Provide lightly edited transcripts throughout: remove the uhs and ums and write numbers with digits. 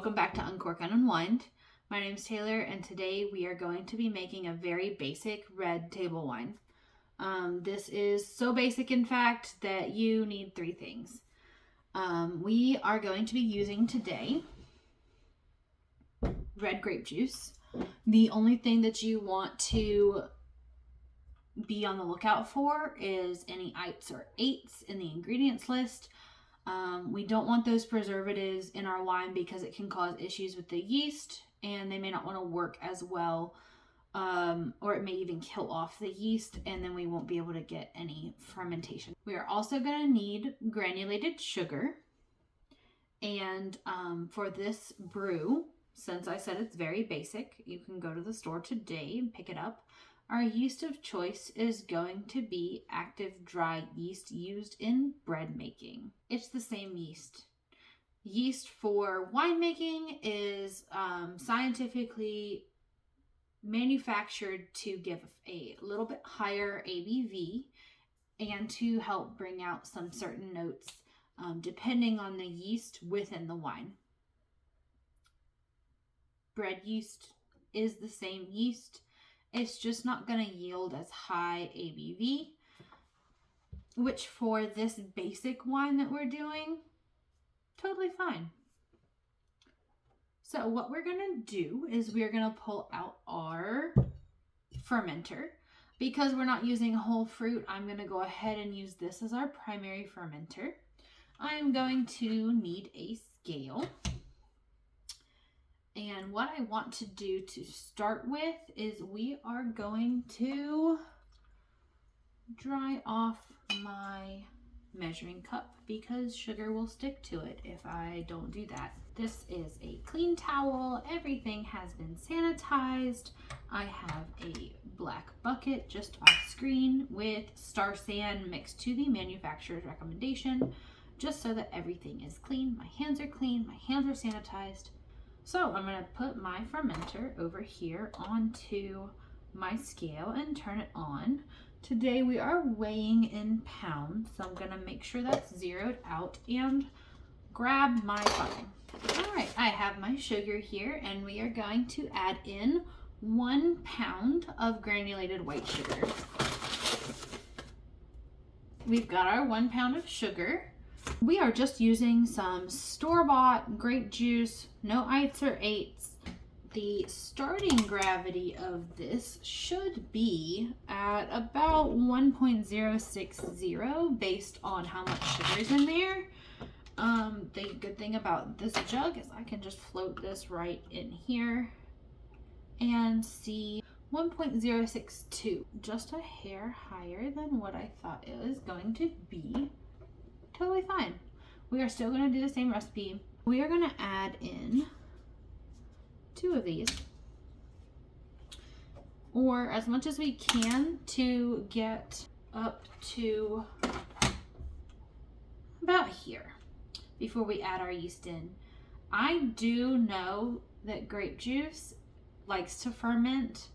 Welcome back to Uncork Unwined. My name is Taylor, and today we are going to be making a very basic red table wine. This is so basic, in fact, that you need three things. We are going to be using today red grape juice. The only thing that you want to be on the lookout for is any ites or eights in the ingredients list. We don't want those preservatives in our wine because it can cause issues with the yeast and they may not want to work as well, or it may even kill off the yeast and then we won't be able to get any fermentation. We are also going to need granulated sugar, and for this brew, since I said it's very basic, you can go to the store today and pick it up. Our yeast of choice is going to be active dry yeast used in bread making. It's the same yeast. Yeast for winemaking is scientifically manufactured to give a little bit higher ABV and to help bring out some certain notes depending on the yeast within the wine. Bread yeast is the same yeast. It's just not going to yield as high ABV, which for this basic wine that we're doing, totally fine. So what we're going to do is we're going to pull out our fermenter. Because we're not using whole fruit, I'm going to go ahead and use this as our primary fermenter. I'm going to need a scale. And what I want to do to start with is we are going to dry off my measuring cup because sugar will stick to it if I don't do that. This is a clean towel. Everything has been sanitized. I have a black bucket just off screen with Star San mixed to the manufacturer's recommendation, just so that everything is clean. My hands are clean, my hands are sanitized. So I'm going to put my fermenter over here onto my scale and turn it on. Today we are weighing in pounds, so I'm going to make sure that's zeroed out and grab my bottle. All right, I have my sugar here and we are going to add in 1 pound of granulated white sugar. We've got our 1 pound of sugar. We are just using some store-bought grape juice, no ites or eights. The starting gravity of this should be at about 1.060 based on how much sugar is in there. The good thing about this jug is I can just float this right in here and see 1.062, just a hair higher than what I thought it was going to be. Totally fine. We are still going to do the same recipe. We are going to add in 2 of these, or as much as we can to get up to about here before we add our yeast in. I do know that grape juice likes to ferment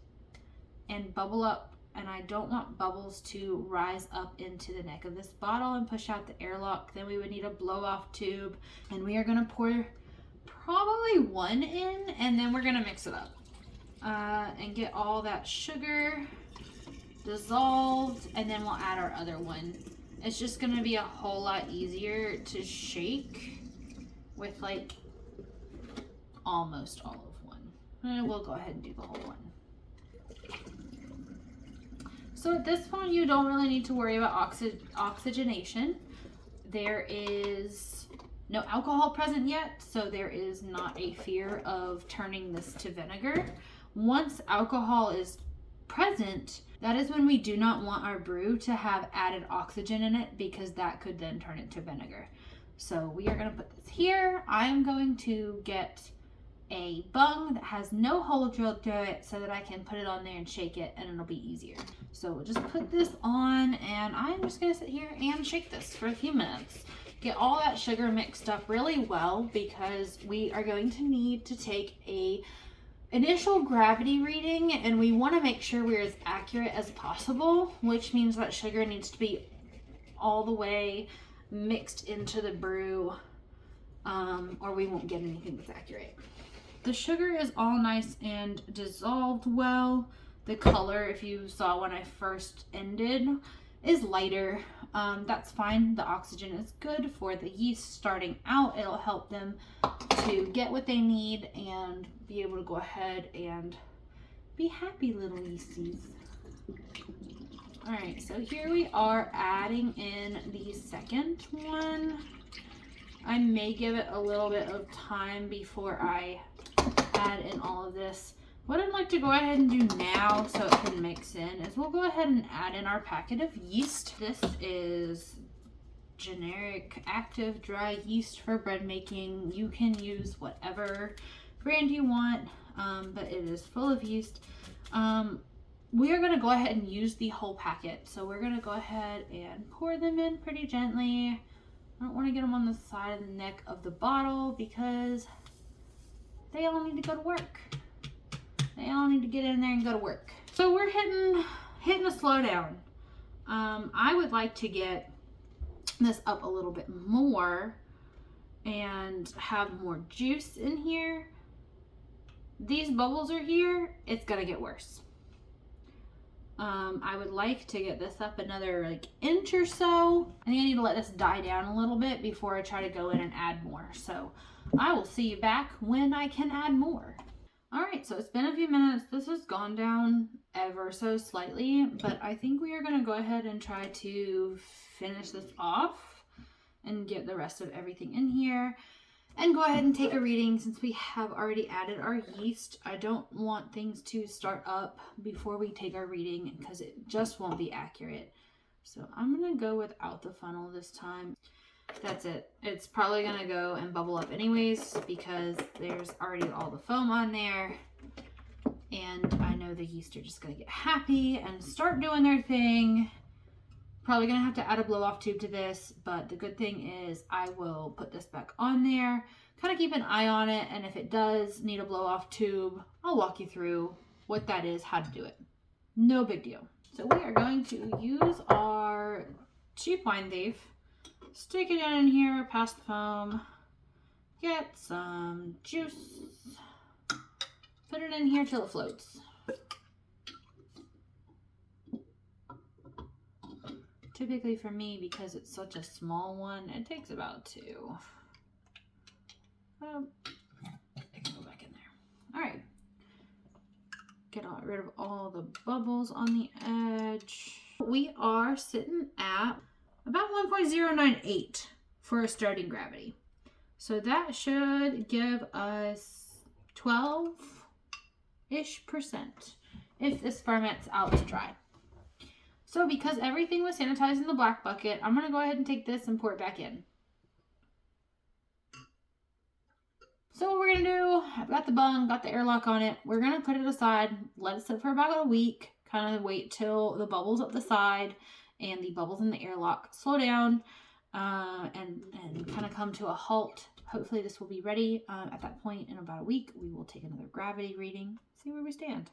and bubble up, and I don't want bubbles to rise up into the neck of this bottle and push out the airlock. Then we would need a blow off tube, and we are going to pour probably 1 in, and then we're going to mix it up and get all that sugar dissolved, and then we'll add our other one. It's just going to be a whole lot easier to shake with like almost all of one. And we'll go ahead and do the whole one. So at this point, you don't really need to worry about oxygenation. There is no alcohol present yet, so there is not a fear of turning this to vinegar. Once alcohol is present, that is when we do not want our brew to have added oxygen in it, because that could then turn it to vinegar. So we are going to put this here. I am going to get a bung that has no hole drilled through it so that I can put it on there and shake it, and it'll be easier. So we'll just put this on, and I'm just going to sit here and shake this for a few minutes. Get all that sugar mixed up really well, because we are going to need to take a initial gravity reading, and we want to make sure we're as accurate as possible, which means that sugar needs to be all the way mixed into the brew or we won't get anything that's accurate. The sugar is all nice and dissolved well. The color, if you saw when I first ended, is lighter. That's fine. The oxygen is good for the yeast starting out. It'll help them to get what they need and be able to go ahead and be happy little yeasties. All right, so here we are adding in the second one. I may give it a little bit of time before I add in all of this. What I'd like to go ahead and do now so it can mix in is we'll go ahead and add in our packet of yeast. This is generic active dry yeast for bread making. You can use whatever brand you want, but it is full of yeast. We are going to go ahead and use the whole packet. So we're going to go ahead and pour them in pretty gently. I don't want to get them on the side of the neck of the bottle because they all need to go to work. They all need to get in there and go to work. So we're hitting a slow down. I would like to get this up a little bit more and have more juice in here. These bubbles are here. It's gonna get worse. I would like to get this up another like inch or so. I think I need to let this die down a little bit before I try to go in and add more. So I will see you back when I can add more. All right, so it's been a few minutes. This has gone down ever so slightly, but I think we are gonna go ahead and try to finish this off and get the rest of everything in here and go ahead and take a reading since we have already added our yeast. I don't want things to start up before we take our reading because it just won't be accurate. So I'm gonna go without the funnel this time. That's it. It's probably gonna go and bubble up anyways because there's already all the foam on there. And I know the yeast are just gonna get happy and start doing their thing. Probably gonna have to add a blow off tube to this, but the good thing is I will put this back on there, kind of keep an eye on it, and if it does need a blow off tube, I'll walk you through what that is, how to do it. No big deal. So we are going to use our cheap wine thief, stick it in here past the foam, get some juice, put it in here till it floats. Typically for me, because it's such a small one, it takes about 2. It can go back in there. All right. Get rid of all the bubbles on the edge. We are sitting at about 1.098 for a starting gravity. So that should give us 12-ish% if this ferments out to dry. So because everything was sanitized in the black bucket, I'm going to go ahead and take this and pour it back in. So what we're going to do, I've got the bung, got the airlock on it. We're going to put it aside, let it sit for about a week, kind of wait till the bubbles up the side and the bubbles in the airlock slow down and kind of come to a halt. Hopefully this will be ready. At that point in about a week, we will take another gravity reading, see where we stand.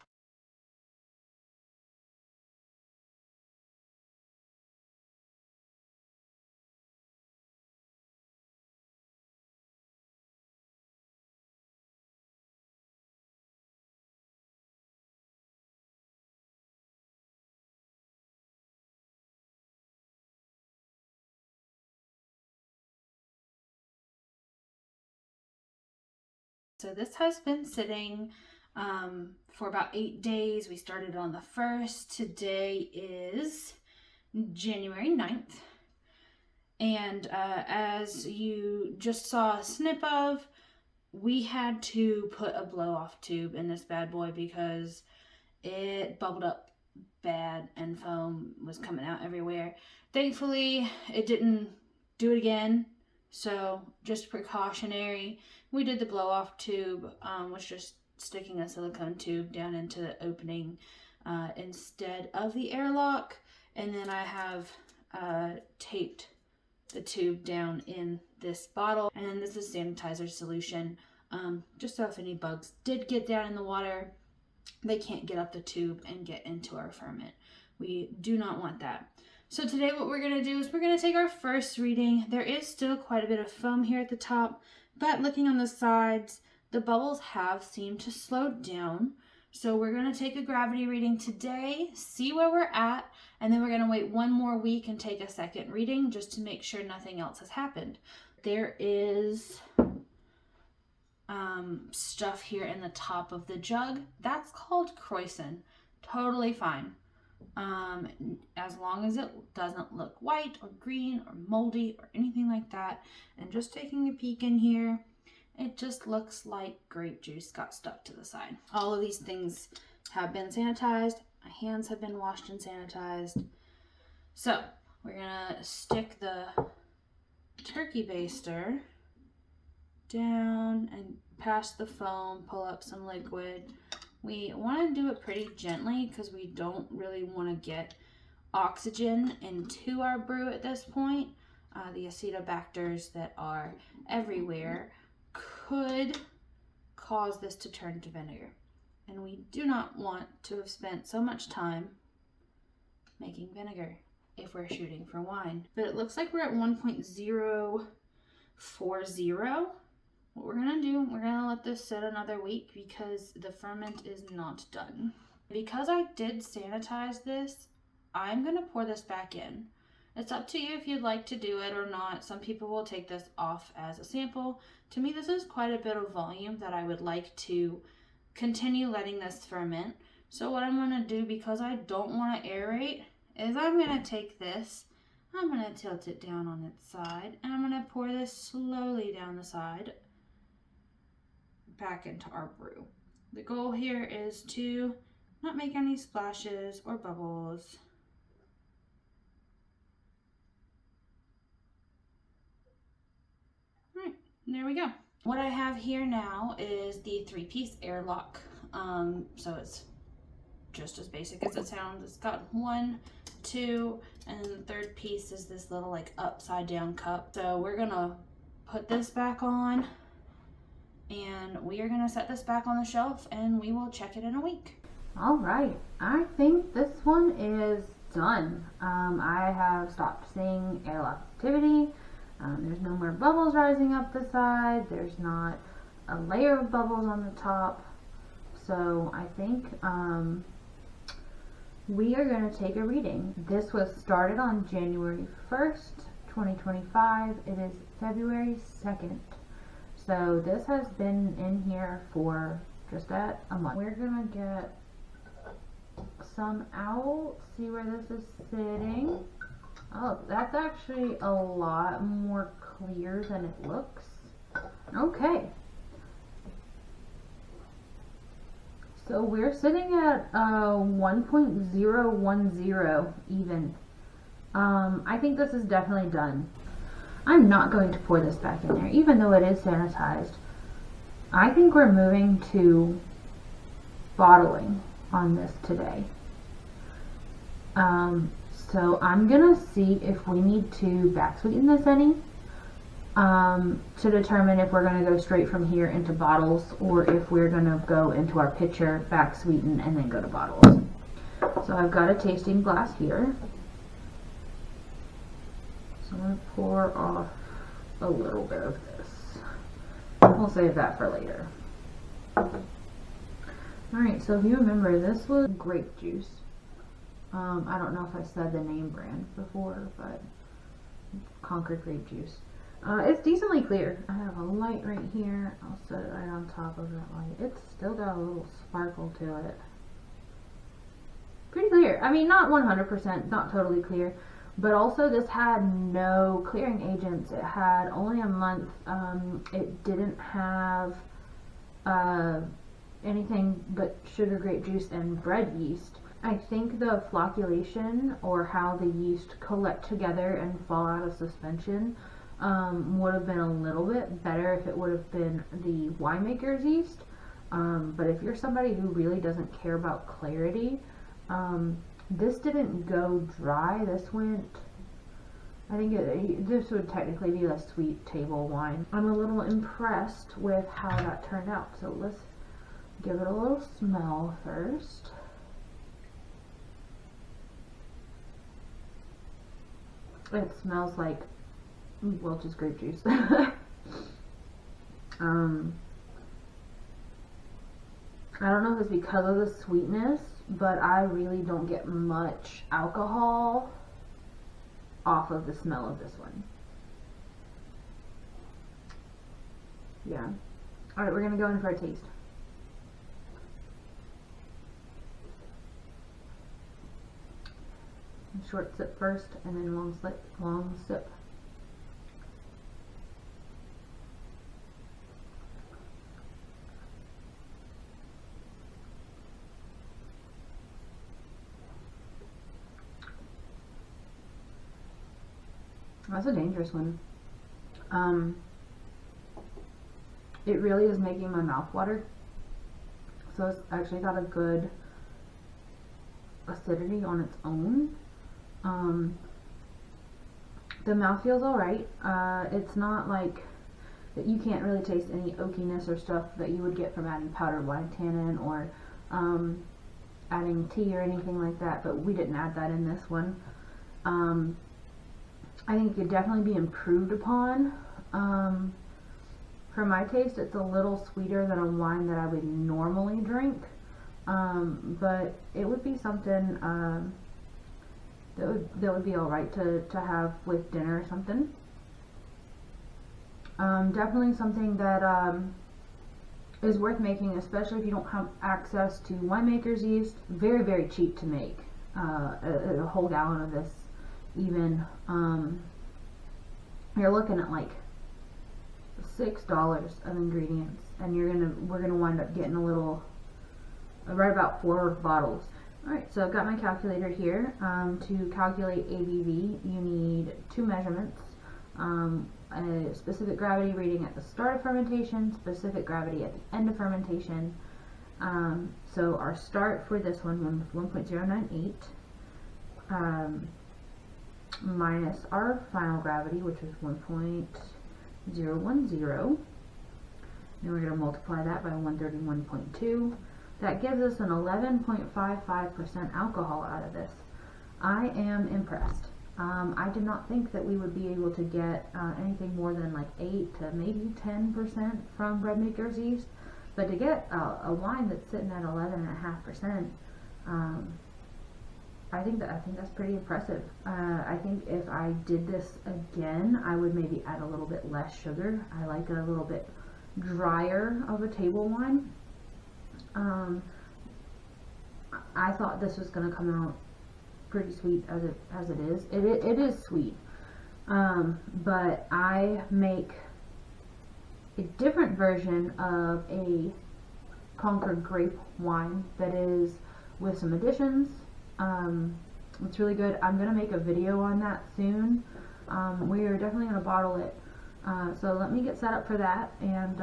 So this has been sitting for about 8 days. We started on the 1st. Today is January 9th. And as you just saw a snip of, we had to put a blow-off tube in this bad boy because it bubbled up bad and foam was coming out everywhere. Thankfully, it didn't do it again. So just precautionary. We did the blow off tube, was just sticking a silicone tube down into the opening instead of the airlock. And then I have taped the tube down in this bottle. And then this is sanitizer solution, just so if any bugs did get down in the water, they can't get up the tube and get into our ferment. We do not want that. So today what we're going to do is we're going to take our first reading. There is still quite a bit of foam here at the top, but looking on the sides, the bubbles have seemed to slow down. So we're going to take a gravity reading today, see where we're at, and then we're going to wait one more week and take a second reading just to make sure nothing else has happened. There is stuff here in the top of the jug. That's called croissant. Totally fine. As long as it doesn't look white or green or moldy or anything like that. And just taking a peek in here, it just looks like grape juice got stuck to the side. All of these things have been sanitized. My hands have been washed and sanitized. So we're gonna stick the turkey baster down and past the foam, pull up some liquid. We want to do it pretty gently because we don't really want to get oxygen into our brew at this point. The acetobacters that are everywhere could cause this to turn to vinegar. And we do not want to have spent so much time making vinegar if we're shooting for wine. But it looks like we're at 1.040. What we're gonna do, we're gonna let this sit another week because the ferment is not done. Because I did sanitize this, I'm gonna pour this back in. It's up to you if you'd like to do it or not. Some people will take this off as a sample. To me, this is quite a bit of volume that I would like to continue letting this ferment. So what I'm gonna do, because I don't wanna aerate, is I'm gonna take this, I'm gonna tilt it down on its side, and I'm gonna pour this slowly down the side back into our brew. The goal here is to not make any splashes or bubbles. All right, there we go. What I have here now is the 3-piece airlock. So it's just as basic as it sounds. It's got 1, 2, and then the third piece is this little like upside down cup. So we're gonna put this back on, and we are going to set this back on the shelf and we will check it in a week. All right, I think this one is done. I have stopped seeing airlock activity. There's no more bubbles rising up the side. There's not a layer of bubbles on the top. So I think we are going to take a reading. This was started on January 1st, 2025. It is February 2nd. So this has been in here for just at a month. We're gonna get some out, see where this is sitting. Oh, that's actually a lot more clear than it looks. Okay. So we're sitting at 1.010 even. I think this is definitely done. I'm not going to pour this back in there, even though it is sanitized. I think we're moving to bottling on this today. So I'm gonna see if we need to back sweeten this any, to determine if we're gonna go straight from here into bottles or if we're gonna go into our pitcher, back sweeten, and then go to bottles. So I've got a tasting glass here. So I'm going to pour off a little bit of this. We'll save that for later. Alright, so if you remember, this was grape juice. I don't know if I said the name brand before, but Concord grape juice. It's decently clear. I have a light right here. I'll set it right on top of that light. It's still got a little sparkle to it. Pretty clear. I mean, not 100%, not totally clear. But also this had no clearing agents. It had only a month. It didn't have anything but sugar, grape juice, and bread yeast. I think the flocculation, or how the yeast collect together and fall out of suspension, would have been a little bit better if it would have been the winemaker's yeast. But if you're somebody who really doesn't care about clarity, this didn't go dry. This went, I think this would technically be a sweet table wine. I'm a little impressed with how that turned out. So let's give it a little smell first. It smells like Welch's grape juice. I don't know if it's because of the sweetness, but I really don't get much alcohol off of the smell of this one. Yeah. Alright, we're gonna go in for a taste. Short sip first, and then long sip. That's a dangerous one. It really is making my mouth water. So it's actually got a good acidity on its own. The mouth feels alright. It's not like you can't really taste any oakiness or stuff that you would get from adding powdered wine tannin or adding tea or anything like that, but we didn't add that in this one. I think it could definitely be improved upon. For my taste, it's a little sweeter than a wine that I would normally drink, but it would be something that would be alright to have with dinner or something. Definitely something that is worth making, especially if you don't have access to winemaker's yeast. Very, very cheap to make. A whole gallon of this, even. You're looking at like $6 of ingredients, and we're gonna wind up getting a little, right about 4 bottles. Alright, so I've got my calculator here. To calculate ABV, you need 2 measurements. A specific gravity reading at the start of fermentation, specific gravity at the end of fermentation. So our start for this one was 1.098, minus our final gravity, which was 1.010. Then we're going to multiply that by 131.2. That gives us an 11.55% alcohol out of this. I am impressed. I did not think that we would be able to get anything more than like 8 to maybe 10% from bread maker's yeast, but to get a wine that's sitting at 11.5%, I think that's pretty impressive. I think if I did this again, I would maybe add a little bit less sugar. I like it a little bit drier of a table wine. I thought this was going to come out pretty sweet as it is. It is sweet, but I make a different version of a Concord grape wine that is with some additions. It's really good. I'm gonna make a video on that soon. We are definitely gonna bottle it. So let me get set up for that, and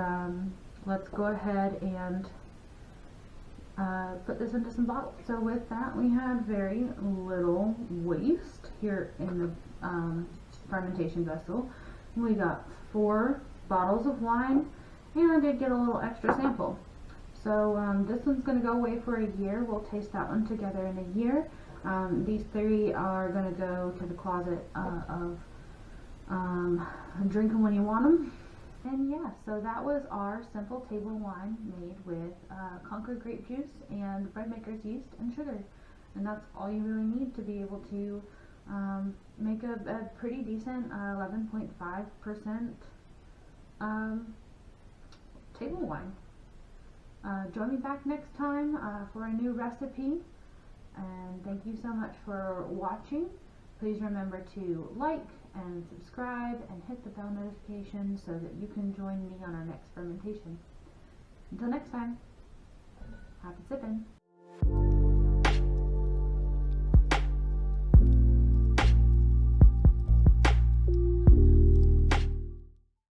let's go ahead and put this into some bottles. So with that, we had very little waste here in the fermentation vessel. We got 4 bottles of wine, and I did get a little extra sample. So this one's going to go away for a year. We'll taste that one together in a year. These 3 are going to go to the closet of drink them when you want them. And yeah, so that was our simple table wine made with Concord grape juice and bread maker's yeast and sugar. And that's all you really need to be able to make a pretty decent 11.5% table wine. Join me back next time for a new recipe. And thank you so much for watching. Please remember to like and subscribe and hit the bell notification so that you can join me on our next fermentation. Until next time, happy sipping.